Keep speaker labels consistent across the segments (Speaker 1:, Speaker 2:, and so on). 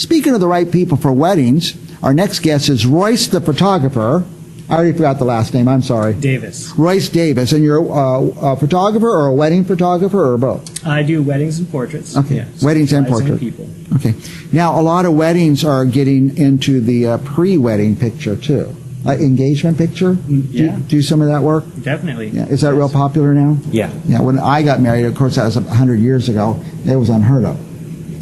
Speaker 1: Speaking of the right people for weddings, our next guest is Royce the photographer. I already forgot the last name. I'm sorry.
Speaker 2: Davis.
Speaker 1: Royce Davis. And you're a photographer or a wedding photographer or both?
Speaker 2: I do weddings and portraits.
Speaker 1: Okay.
Speaker 2: Yeah,
Speaker 1: Weddings and portraits.
Speaker 2: people.
Speaker 1: Okay. Now, a lot of weddings are getting into the pre-wedding picture, too. Engagement picture?
Speaker 2: Yeah.
Speaker 1: Do some of that work?
Speaker 2: Definitely.
Speaker 1: Yeah. Is that real popular now?
Speaker 2: Yeah.
Speaker 1: Yeah. When I got married, of course, that was 100 years ago. It was unheard of.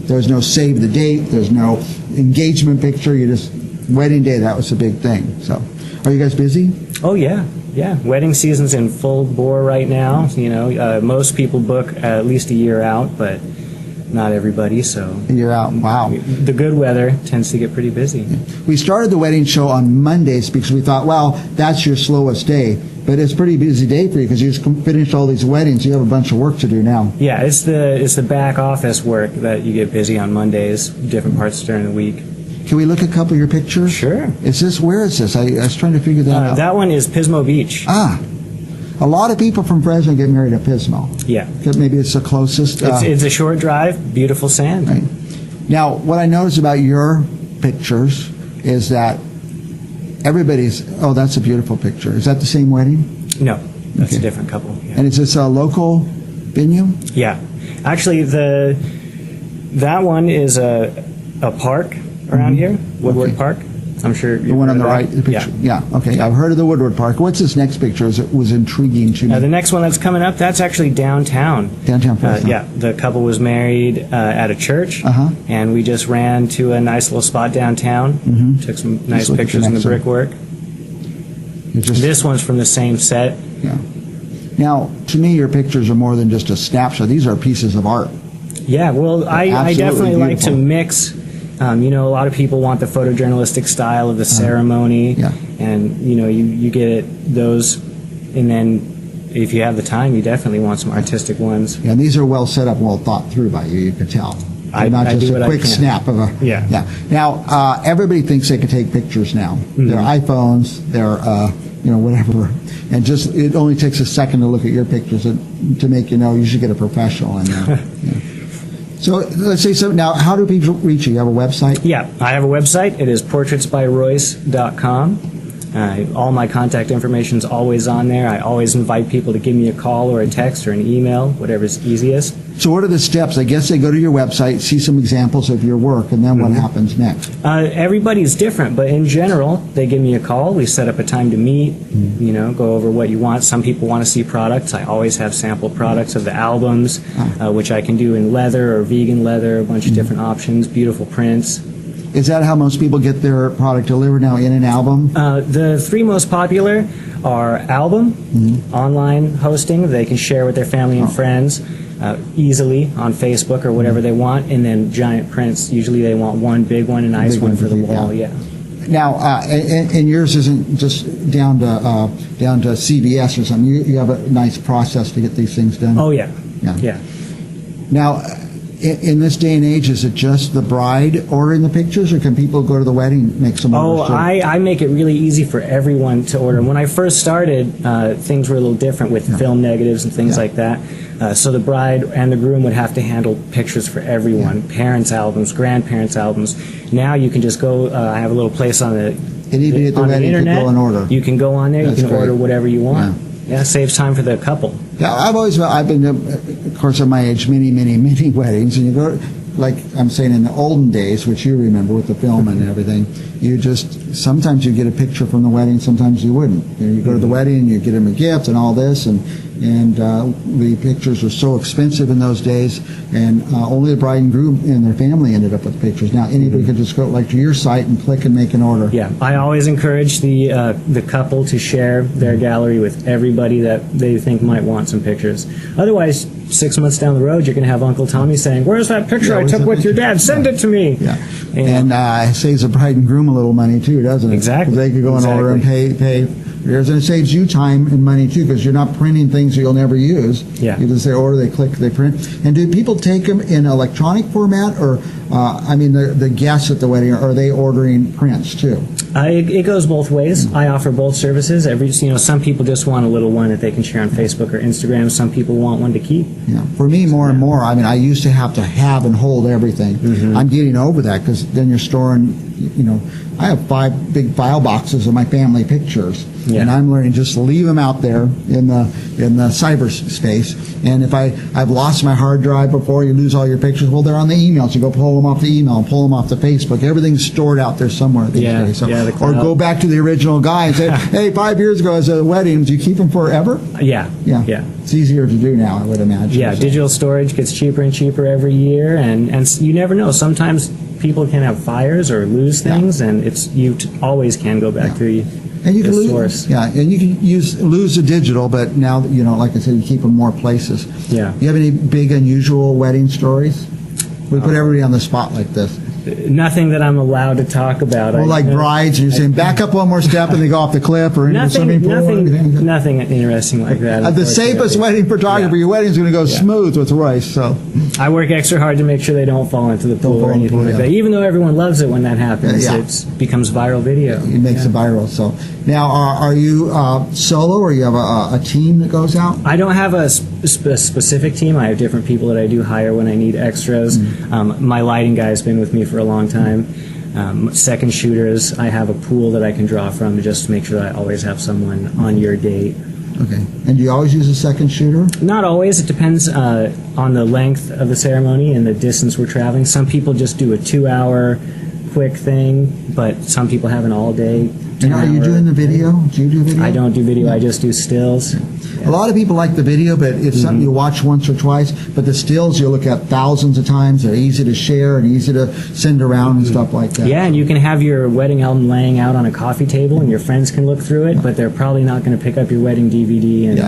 Speaker 1: There was no save the date. There's no engagement picture. You just, wedding day, that was a big thing. So, are you guys busy?
Speaker 2: Oh, yeah. Yeah. Wedding season's in full bore right now. You know, most people book at least a year out, but not everybody, so.
Speaker 1: You're out. Wow.
Speaker 2: The good weather tends to get pretty busy.
Speaker 1: We started the wedding show on Mondays because we thought, well, that's your slowest day. But it's a pretty busy day for you because you just finished all these weddings. You have a bunch of work to do now.
Speaker 2: Yeah, it's the back office work that you get busy on Mondays, different parts during the week.
Speaker 1: Can we look at a couple of your pictures?
Speaker 2: Sure.
Speaker 1: Where is this? I was trying to figure that out.
Speaker 2: That one is Pismo Beach.
Speaker 1: Ah. A lot of people from Fresno get married at Pismo.
Speaker 2: Yeah.
Speaker 1: Maybe it's the closest.
Speaker 2: It's a short drive, beautiful sand.
Speaker 1: Right. Now, what I noticed about your pictures is that everybody's, oh, that's a beautiful picture. Is that the same wedding?
Speaker 2: No, that's a different couple. Yeah.
Speaker 1: And is this a local venue?
Speaker 2: Yeah. Actually, that one is a park around here, Woodward Park. I'm sure
Speaker 1: the one on the right, the picture. Yeah. Okay. I've heard of the Woodward Park. What's this next picture? It was intriguing to me.
Speaker 2: The next one that's coming up, that's actually downtown.
Speaker 1: Downtown Fresno.
Speaker 2: Yeah. The couple was married at a church, and we just ran to a nice little spot downtown. Took some nice pictures in the brickwork. This one's from the same set.
Speaker 1: Yeah. Now, to me, your pictures are more than just a snapshot. These are pieces of art.
Speaker 2: Yeah. Well, I definitely like to mix. You know, a lot of people want the photojournalistic style of the ceremony, and you know, you get those, and then if you have the time, you definitely want some artistic ones.
Speaker 1: Yeah, and these are well set up, well thought through by you. You can tell. Not just a quick snap of a.
Speaker 2: Yeah.
Speaker 1: Now, everybody thinks they can take pictures now. Their iPhones, their whatever, and just it only takes a second to look at your pictures to make you know you should get a professional in there. So let's say so. Now, how do people reach you? You have a website?
Speaker 2: Yeah, I have a website. It is portraitsbyroyce.com. All my contact information is always on there. I always invite people to give me a call or a text or an email, whatever's easiest.
Speaker 1: So what are the steps? I guess they go to your website, see some examples of your work, and then what happens next?
Speaker 2: Everybody's different, but in general, they give me a call. We set up a time to meet, you know, go over what you want. Some people want to see products. I always have sample products of the albums, which I can do in leather or vegan leather, a bunch of different options, beautiful prints.
Speaker 1: Is that how most people get their product delivered now, in an album?
Speaker 2: The three most popular are album, online hosting. They can share with their family and friends easily on Facebook or whatever they want, and then giant prints. Usually they want one big one, a nice one for the wall. Yeah.
Speaker 1: Now, and yours isn't just down to CVS or something. You have a nice process to get these things done.
Speaker 2: Oh yeah. Yeah.
Speaker 1: Now, in this day and age, is it just the bride ordering the pictures, or can people go to the wedding and make some orders?
Speaker 2: I make it really easy for everyone to order. When I first started, things were a little different with film negatives and things like that. So the bride and the groom would have to handle pictures for everyone, parents' albums, grandparents' albums. Now you can just go, I have a little place on the internet.
Speaker 1: Go and order.
Speaker 2: You can go on there, you can order whatever you want. Yeah, saves time for the couple.
Speaker 1: Yeah, I've been to, of course, at my age, many weddings, and you go, like I'm saying, in the olden days, which you remember with the film and everything, sometimes you get a picture from the wedding, sometimes you wouldn't. You go to the wedding, you get them a gift and all this, and the pictures were so expensive in those days, and only the bride and groom and their family ended up with pictures. Now anybody could just go like to your site and click and make an order.
Speaker 2: Yeah, I always encourage the couple to share their gallery with everybody that they think might want some pictures. Otherwise, 6 months down the road, you're going to have Uncle Tommy saying, "Where's that picture I took with your dad? Send it to me."
Speaker 1: Yeah, and it saves the bride and groom a little money too, doesn't it?
Speaker 2: Exactly.
Speaker 1: Because they could go and order and pay. And it saves you time and money too, because you're not printing things you'll never use.
Speaker 2: Yeah.
Speaker 1: You just say order, they click, they print. And do people take them in electronic format, or I mean, the guests at the wedding, are they ordering prints too?
Speaker 2: It goes both ways. I offer both services. Some people just want a little one that they can share on Facebook or Instagram. Some people want one to keep.
Speaker 1: Yeah. For me, more and more, I mean, I used to have and hold everything.
Speaker 2: Mm-hmm.
Speaker 1: I'm getting over that because then you're storing, I have 5 big file boxes of my family pictures.
Speaker 2: Yeah.
Speaker 1: And I'm learning just leave them out there in the cyberspace. And if I've lost my hard drive before, you lose all your pictures. Well, they're on the email, so go pull them off the email and pull them off the Facebook. Everything's stored out there somewhere these days. So, or go back to the original guy and say, hey, 5 years ago I was at a wedding. Do you keep them forever?
Speaker 2: Yeah.
Speaker 1: It's easier to do now, I would imagine.
Speaker 2: Yeah, so. Digital storage gets cheaper and cheaper every year, and you never know. Sometimes people can have fires or lose things, and you always can go back to the source.
Speaker 1: Yeah, and you can lose the digital, but now, like I said, you keep them more places.
Speaker 2: Yeah.
Speaker 1: You have any big, unusual wedding stories? We put everybody on the spot like this.
Speaker 2: Nothing that I'm allowed to talk about.
Speaker 1: Well, like brides, and you're saying back up one more step and they go off the cliff or into the swimming pool.
Speaker 2: Nothing interesting like that.
Speaker 1: The safest wedding photographer, your wedding's going to go smooth with Royce. So
Speaker 2: I work extra hard to make sure they don't fall into the pool or anything like that. Even though everyone loves it when that happens, it becomes viral video.
Speaker 1: It makes it viral. So now, are you solo or you have a team that goes out?
Speaker 2: I don't have a specific team. I have different people that I do hire when I need extras. Mm-hmm. My lighting guy's been with me for a long time. Second shooters, I have a pool that I can draw from just to make sure that I always have someone on your date.
Speaker 1: Okay. And do you always use a second shooter?
Speaker 2: Not always. It depends on the length of the ceremony and the distance we're traveling. Some people just do a 2-hour quick thing, but some people have an all-day.
Speaker 1: And are you doing the video? Do you do video?
Speaker 2: I don't do video. I just do stills.
Speaker 1: A lot of people like the video, but it's something you watch once or twice. But the stills you look at thousands of times. They're easy to share and easy to send around and stuff like that.
Speaker 2: Yeah, and you can have your wedding album laying out on a coffee table, and your friends can look through it, but they're probably not going to pick up your wedding DVD and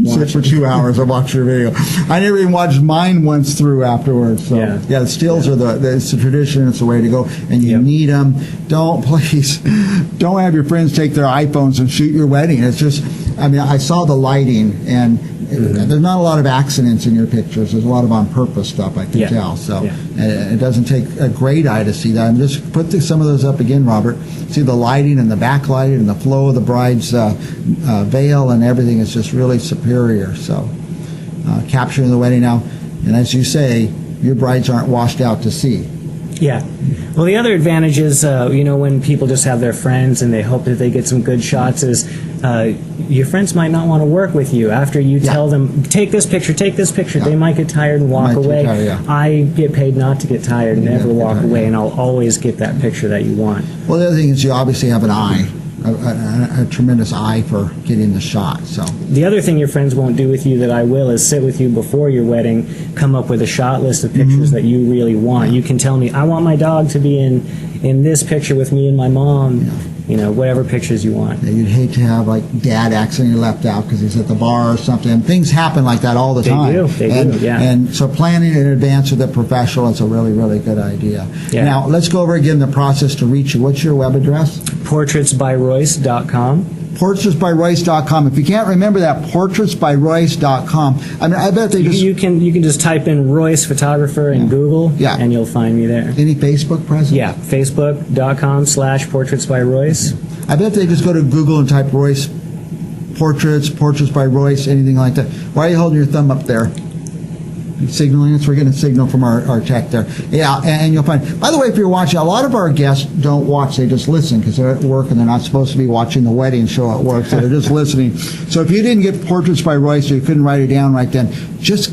Speaker 1: sit for 2 hours and watch your video. I never even watched mine once through afterwards. So the stills are it's the tradition. It's the way to go, and you need them. Don't have your friends take their iPhones and shoot your wedding. It's just, I saw the lighting, and there's not a lot of accidents in your pictures. There's a lot of on-purpose stuff, I can tell. So it doesn't take a great eye to see that. And just put some of those up again, Robert. See the lighting and the backlighting and the flow of the bride's veil and everything is just really superior. So capturing the wedding now, and as you say, your brides aren't washed out to sea.
Speaker 2: Yeah. Well, the other advantage is, when people just have their friends and they hope that they get some good shots is your friends might not want to work with you after you tell them, take this picture. They might get tired and walk away. I get paid not to get tired and never walk away, and I'll always get that picture that you want.
Speaker 1: Well, the other thing is you obviously have an eye. A tremendous eye for getting the shot. So
Speaker 2: the other thing your friends won't do with you that I will is sit with you before your wedding, come up with a shot list of pictures that you really want. You can tell me, I want my dog to be in this picture with me and my mom. Whatever pictures you want.
Speaker 1: You'd hate to have dad accidentally left out because he's at the bar or something. And things happen like that all the time.
Speaker 2: They do, yeah.
Speaker 1: And so planning in advance with a professional is a really, really good idea. Yeah. Now, let's go over again the process to reach you. What's your web address?
Speaker 2: PortraitsByRoyce.com.
Speaker 1: PortraitsByRoyce.com. If you can't remember that, PortraitsByRoyce.com. I bet they just...
Speaker 2: You can just type in Royce Photographer in Google, and you'll find me there.
Speaker 1: Any Facebook presence?
Speaker 2: Yeah, Facebook.com/PortraitsByRoyce.
Speaker 1: I bet they just go to Google and type Royce Portraits by Royce, anything like that. Why are you holding your thumb up there? Signaling us. We're getting a signal from our tech there. Yeah, and you'll find. By the way, if you're watching, a lot of our guests don't watch; they just listen because they're at work and they're not supposed to be watching the wedding show at work, so they're just listening. So if you didn't get Portraits by Royce, or you couldn't write it down right then, just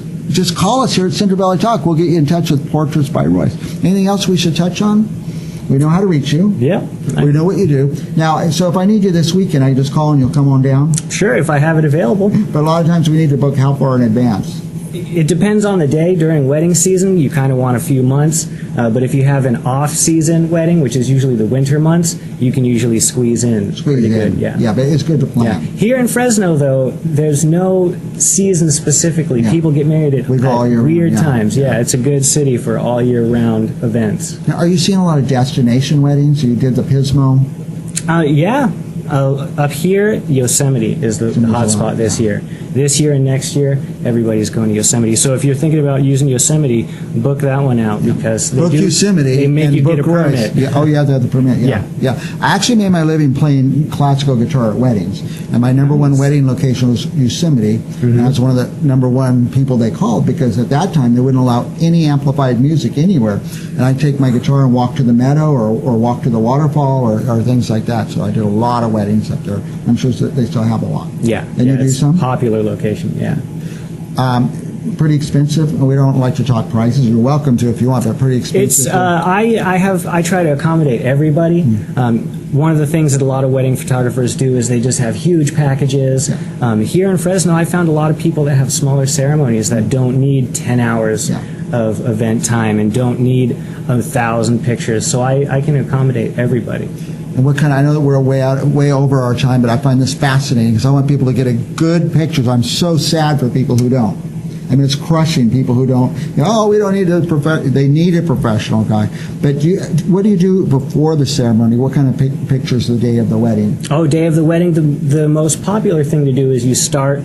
Speaker 1: call us here at Central Valley Talk. We'll get you in touch with Portraits by Royce. Anything else we should touch on? We know how to reach you.
Speaker 2: Yeah.
Speaker 1: We know what you do. Now, so if I need you this weekend, I just call and you'll come on down?
Speaker 2: Sure, if I have it available.
Speaker 1: But a lot of times we need to book how far in advance?
Speaker 2: It depends on the day. During wedding season, you kind of want a few months. But if you have an off-season wedding, which is usually the winter months, you can usually squeeze in pretty good.
Speaker 1: Yeah, but it's good to plan.
Speaker 2: Yeah. Here in Fresno, though, there's no season specifically. Yeah. People get married at weird times. Yeah, it's a good city for all year-round events.
Speaker 1: Now, are you seeing a lot of destination weddings? You did the Pismo?
Speaker 2: Yeah. Up here, Yosemite is the hot spot this year. This year and next year, everybody's going to Yosemite. So if you're thinking about using Yosemite, book that one out because
Speaker 1: book Yosemite
Speaker 2: they make
Speaker 1: and
Speaker 2: you
Speaker 1: book
Speaker 2: get a
Speaker 1: Royce.
Speaker 2: permit.
Speaker 1: Yeah. Oh, yeah, they have the permit. Yeah. I actually made my living playing classical guitar at weddings, and my number one wedding location was Yosemite, and I was one of the number one people they called because at that time they wouldn't allow any amplified music anywhere, and I'd take my guitar and walk to the meadow or walk to the waterfall or things like that. So I did a lot of weddings up there. I'm sure that they still have a lot.
Speaker 2: Yeah.
Speaker 1: And you do
Speaker 2: it's
Speaker 1: some?
Speaker 2: Popular location, yeah.
Speaker 1: Pretty expensive. We don't like to talk prices. You're welcome to if you want, but pretty expensive.
Speaker 2: It's I try to accommodate everybody. One of the things that a lot of wedding photographers do is they just have huge packages. Here in Fresno, I found a lot of people that have smaller ceremonies that don't need 10 hours of event time and don't need 1,000 pictures. So I can accommodate everybody.
Speaker 1: And what kind of, I know that we're way over our time, but I find this fascinating because I want people to get a good pictures. I'm so sad for people who don't. I mean, it's crushing people who don't. We don't need they need a professional guy. But what do you do before the ceremony? What kind of pictures the day of the wedding?
Speaker 2: Oh, day of the wedding. The most popular thing to do is you start.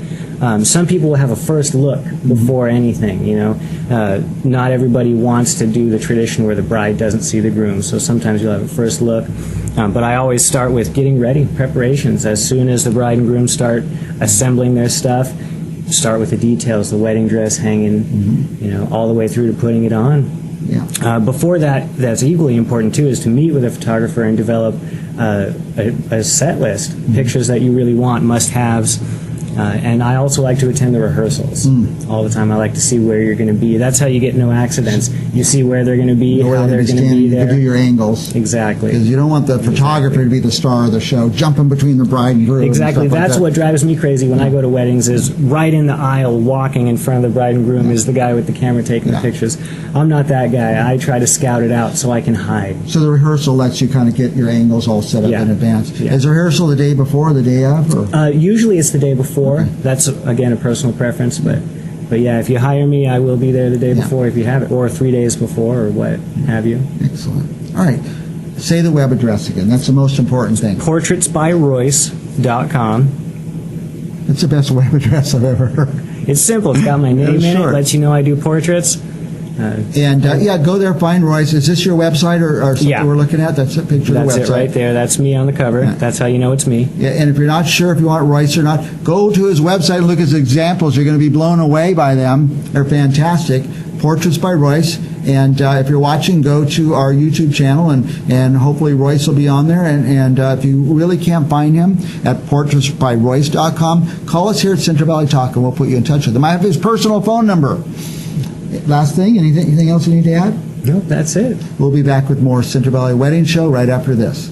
Speaker 2: Some people will have a first look before anything. Not everybody wants to do the tradition where the bride doesn't see the groom. So sometimes you'll have a first look. But I always start with getting ready, preparations. As soon as the bride and groom start assembling their stuff, start with the details, the wedding dress hanging, all the way through to putting it on.
Speaker 1: Yeah.
Speaker 2: Before that's equally important too, is to meet with a photographer and develop a set list, pictures that you really want, must-haves. And I also like to attend the rehearsals all the time. I like to see where you're going to be. That's how you get no accidents. You see where they're going to be, how they're going to be there.
Speaker 1: You can do your angles.
Speaker 2: Exactly.
Speaker 1: Because you don't want the photographer to be the star of the show, jumping between the bride and groom.
Speaker 2: Exactly. That's what drives me crazy when I go to weddings is right in the aisle, walking in front of the bride and groom is the guy with the camera taking the pictures. I'm not that guy. I try to scout it out so I can hide.
Speaker 1: So the rehearsal lets you kind of get your angles all set up in advance. Yeah. Is the rehearsal the day before or the day of?
Speaker 2: Usually it's the day before. Okay. That's, again, a personal preference, but yeah, if you hire me, I will be there the day before if you have it, or 3 days before, or what have you.
Speaker 1: Excellent. All right. Say the web address again. That's the most important thing.
Speaker 2: portraitsbyroyce.com.
Speaker 1: That's the best web address I've ever heard.
Speaker 2: It's simple. It's got my name in it. Lets you know I do portraits.
Speaker 1: Go there, find Royce. Is this your website or something we're looking at? That's a picture of the website.
Speaker 2: That's it right there. That's me on the cover. Yeah. That's how you know it's me.
Speaker 1: Yeah, and if you're not sure if you want Royce or not, go to his website and look at his examples. You're going to be blown away by them. They're fantastic. Portraits by Royce. And if you're watching, go to our YouTube channel, and hopefully Royce will be on there. And if you really can't find him at portraitsbyroyce.com, call us here at Central Valley Talk, and we'll put you in touch with him. I have his personal phone number. Last thing, anything else you need to add?
Speaker 2: No, that's it.
Speaker 1: We'll be back with more Central Valley Wedding Show right after this.